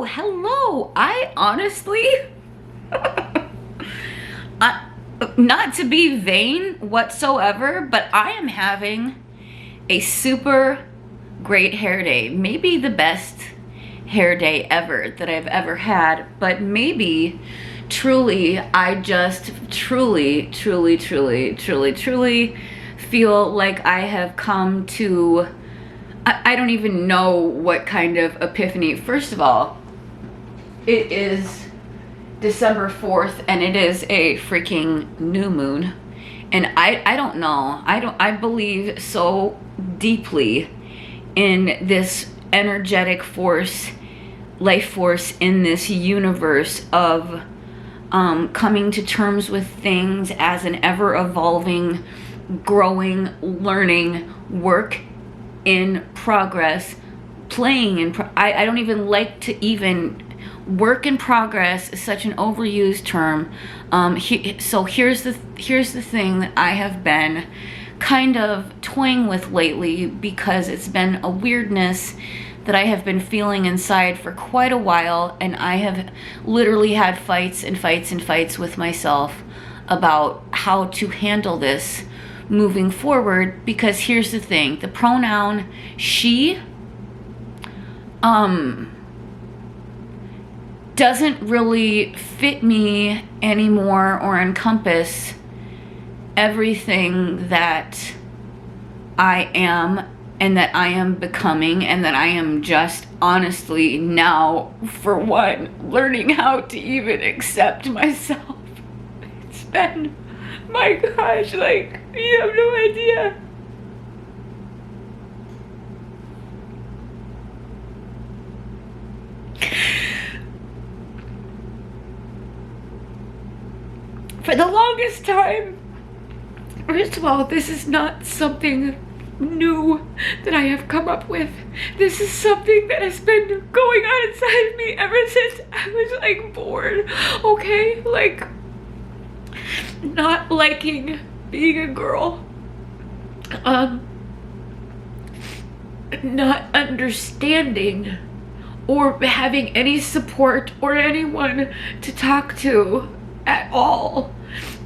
Hello. I honestly, not to be vain whatsoever, but I am having a super great hair day. Maybe the best hair day ever that I've ever had, but maybe truly, I just truly feel like I have come to, I don't even know what kind of epiphany. First of all, it is December 4th and it is a freaking new moon. And I don't know. I believe so deeply in this energetic force, life force in this universe of coming to terms with things as an ever evolving, growing, learning, work in progress, playing in I don't even like to even, work in progress is such an overused term. So here's the thing that I have been kind of toying with lately, because it's been a weirdness that I have been feeling inside for quite a while, and I have literally had fights with myself about how to handle this moving forward. Because here's the thing, the pronoun she doesn't really fit me anymore or encompass everything that I am and that I am becoming, and that I am just honestly now, for one, learning how to even accept myself. It's been, my gosh, like, you have no idea. For the longest time, first of all, this is not something new that I have come up with. This is something that has been going on inside of me ever since I was like born, okay? Like, not liking being a girl, not understanding or having any support or anyone to talk to at all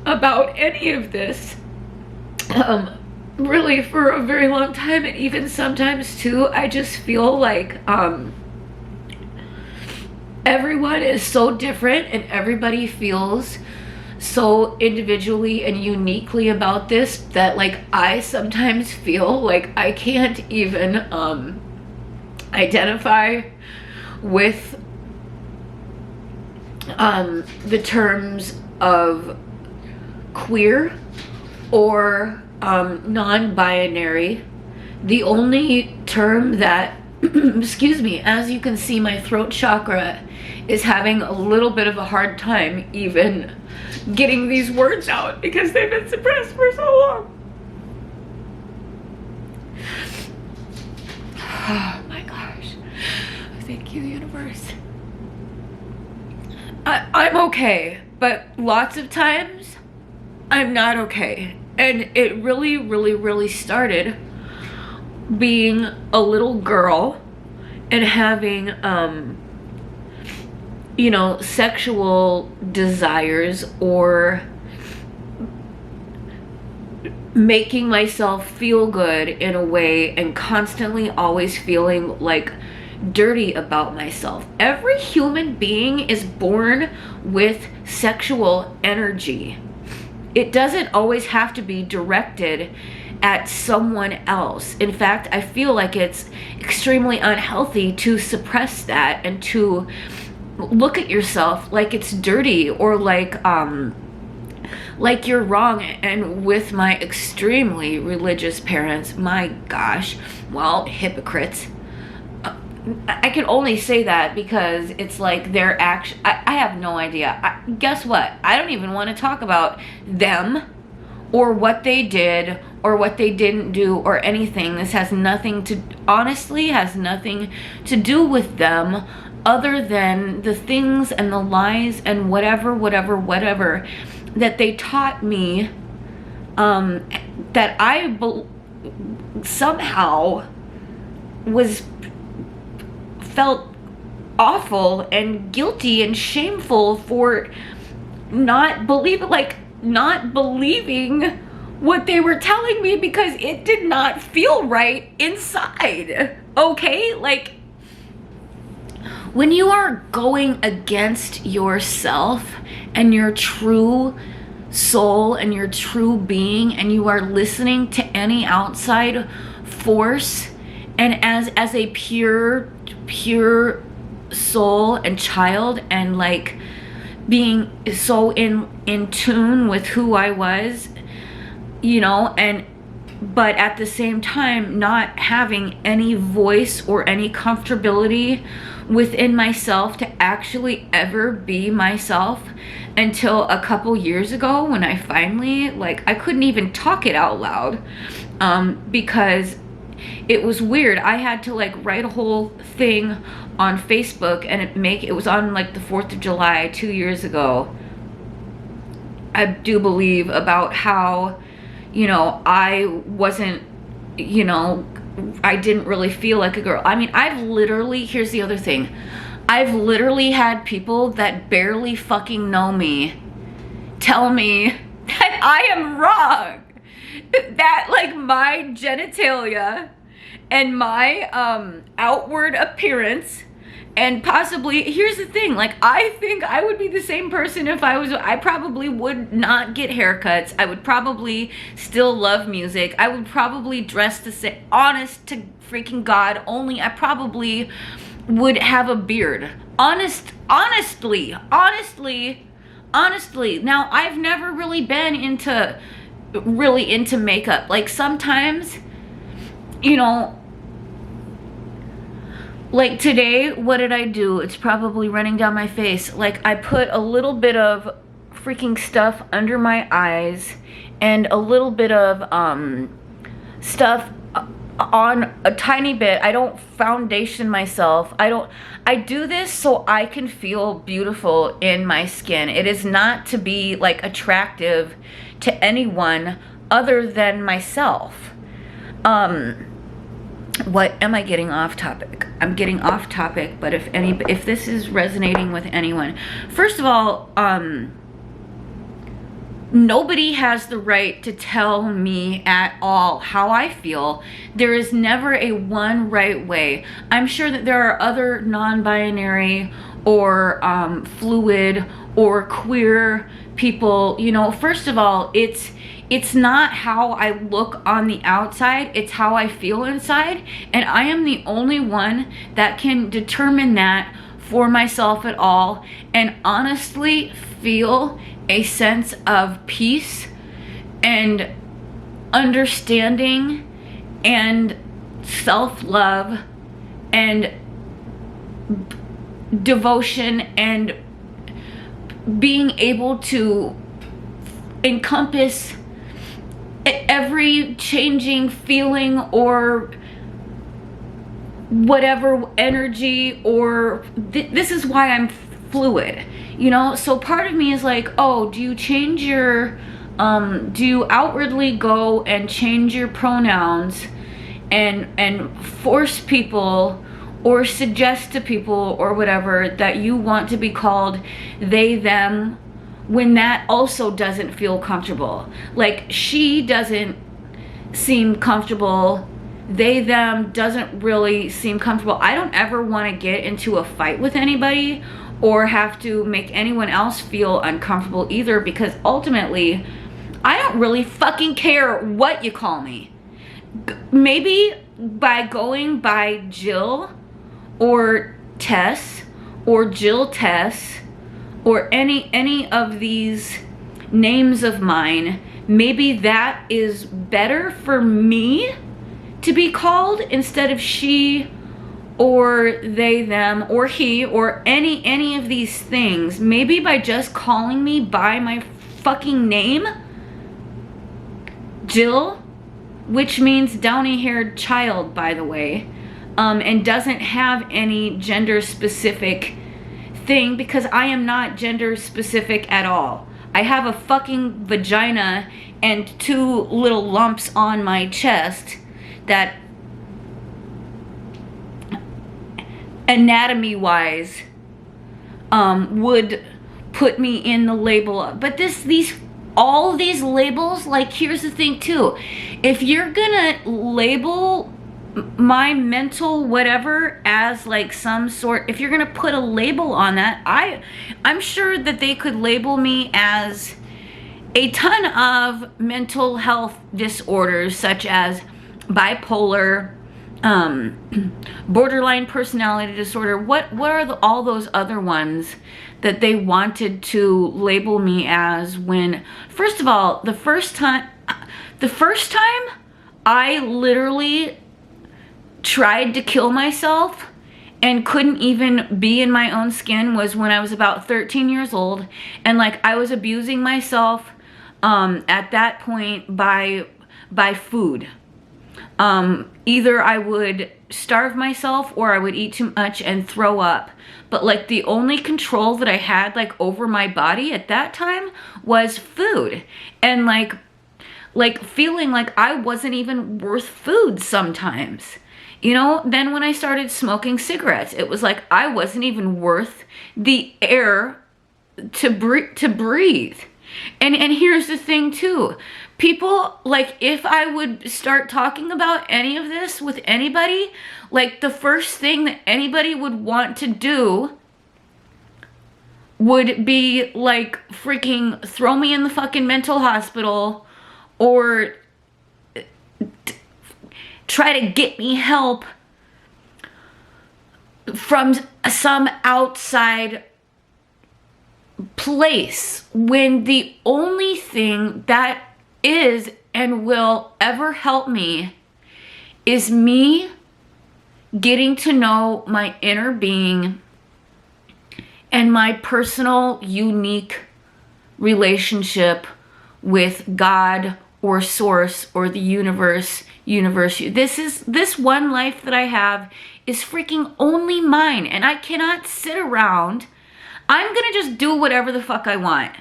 about any of this, really for a very long time. And even sometimes too, I just feel like everyone is so different and everybody feels so individually and uniquely about this, that like I sometimes feel like I can't even identify with the terms of queer or non-binary. The only term that excuse me, as you can see, my throat chakra is having a little bit of a hard time even getting these words out because they've been suppressed for so long. Oh my gosh. Thank you, universe. I'm okay, but lots of times I'm not okay. And it really started being a little girl and having, you know, sexual desires or making myself feel good in a way and constantly always feeling like dirty about myself. Every human being is born with sexual energy. It doesn't always have to be directed at someone else. In fact, I feel like it's extremely unhealthy to suppress that and to look at yourself like it's dirty or like you're wrong. And with my extremely religious parents, my gosh, well, hypocrites. I can only say that because it's like their action. I have no idea. Guess what? I don't even want to talk about them or what they did or what they didn't do or anything. This has nothing to, honestly, has nothing to do with them other than the things and the lies and whatever that they taught me, that I somehow felt awful and guilty and shameful for not believing what they were telling me, because it did not feel right inside. Okay? Like, when you are going against yourself and your true soul and your true being, and you are listening to any outside force, and as a pure soul and child, and like being so in tune with who I was, you know, but at the same time not having any voice or any comfortability within myself to actually ever be myself, until a couple years ago when I finally, like, I couldn't even talk it out loud, because it was weird. I had to like write a whole thing on Facebook, and it was on like the 4th of July 2 years ago, I do believe, about how, you know, I wasn't, you know, I didn't really feel like a girl. I mean, here's the other thing. I've literally had people that barely fucking know me tell me that I am wrong. That like my genitalia and my outward appearance, and possibly, here's the thing, like, I think I would be the same person if I probably would not get haircuts. I would probably still love music. I would probably dress the same, honest to freaking God, only I probably would have a beard. Honestly. Now, I've never really been into makeup. Like, sometimes, you know, like today, what did I do? It's probably running down my face. Like, I put a little bit of freaking stuff under my eyes and a little bit of stuff on a tiny bit. I don't foundation myself. I do this so I can feel beautiful in my skin. It is not to be like attractive to anyone other than myself. What am I getting off topic? I'm getting off topic, but if this is resonating with anyone, first of all, nobody has the right to tell me at all how I feel. There is never a one right way. I'm sure that there are other non-binary or fluid or queer people, you know. First of all, it's not how I look on the outside, it's how I feel inside, and I am the only one that can determine that for myself at all, and honestly feel a sense of peace and understanding and self-love and devotion and being able to encompass every changing feeling or whatever energy, or this is why I'm fluid, you know. So part of me is like, oh, do you change your do you outwardly go and change your pronouns and force people or suggest to people or whatever that you want to be called they, them, when that also doesn't feel comfortable? Like, she doesn't seem comfortable, they, them doesn't really seem comfortable. I don't ever want to get into a fight with anybody or have to make anyone else feel uncomfortable either, because ultimately, I don't really fucking care what you call me. Maybe by going by Jill or Tess or jilltess or any of these names of mine, maybe that is better for me to be called instead of she or they, them, or he, or any of these things. Maybe by just calling me by my fucking name, Jill, which means downy-haired child, by the way, and doesn't have any gender specific thing, because I am not gender specific at all. I have a fucking vagina and 2 little lumps on my chest that, anatomy wise would put me in the label. But all these labels, like, here's the thing too. If you're gonna label my mental whatever as like some sort, if you're gonna put a label on that, I'm sure that they could label me as a ton of mental health disorders, such as bipolar, borderline personality disorder. What are all those other ones that they wanted to label me as? When, first of all, the first time I literally tried to kill myself and couldn't even be in my own skin was when I was about 13 years old, and like I was abusing myself at that point by food. Either I would starve myself or I would eat too much and throw up. But like the only control that I had like over my body at that time was food. And like feeling like I wasn't even worth food sometimes. You know, then when I started smoking cigarettes, it was like I wasn't even worth the air to breathe. And here's the thing too. People, like, if I would start talking about any of this with anybody, like the first thing that anybody would want to do would be like freaking throw me in the fucking mental hospital or try to get me help from some outside place, when the only thing that is and will ever help me is me getting to know my inner being and my personal, unique relationship with God or Source or the universe. This one life that I have is freaking only mine, and I cannot sit around. I'm gonna just do whatever the fuck I want.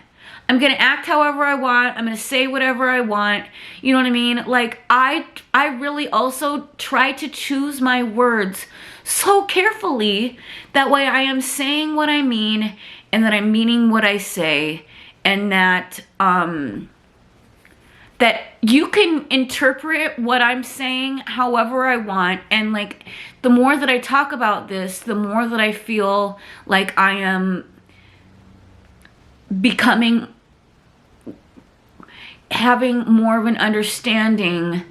I'm gonna act however I want. I'm gonna say whatever I want. You know what I mean? Like, I really also try to choose my words so carefully. That way I am saying what I mean, and that I'm meaning what I say, and that that you can interpret what I'm saying however I want. And like, the more that I talk about this, the more that I feel like I am having more of an understanding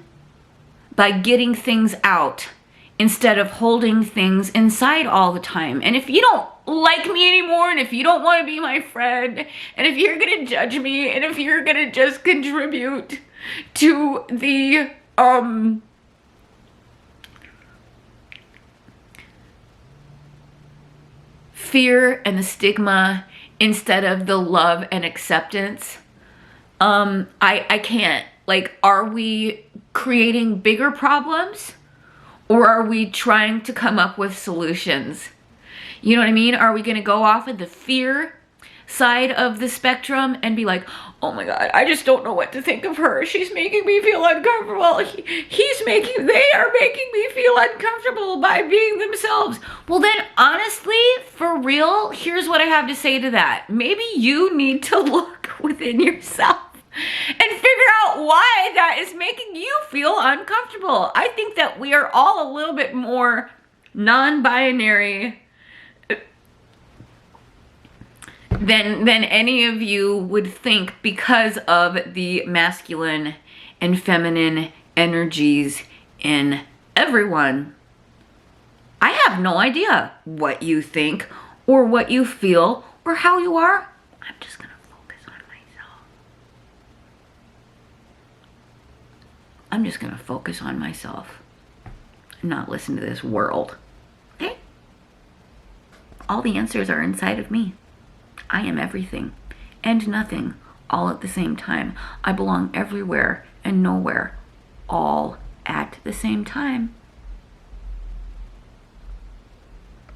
by getting things out instead of holding things inside all the time. And if you don't like me anymore, and if you don't want to be my friend, and if you're gonna judge me, and if you're gonna just contribute to the fear and the stigma instead of the love and acceptance, I can't. Like, are we creating bigger problems, or are we trying to come up with solutions? You know what I mean? Are we gonna go off of the fear side of the spectrum and be like, oh my God, I just don't know what to think of her. She's making me feel uncomfortable. They are making me feel uncomfortable by being themselves. Well then, honestly, for real, here's what I have to say to that. Maybe you need to look within yourself and figure out why that is making you feel uncomfortable. I think that we are all a little bit more non-binary than any of you would think, because of the masculine and feminine energies in everyone. I have no idea what you think or what you feel or how you are. I'm just gonna focus on myself. I'm just gonna focus on myself and not listen to this world. Okay? All the answers are inside of me. I am everything and nothing all at the same time. I belong everywhere and nowhere all at the same time.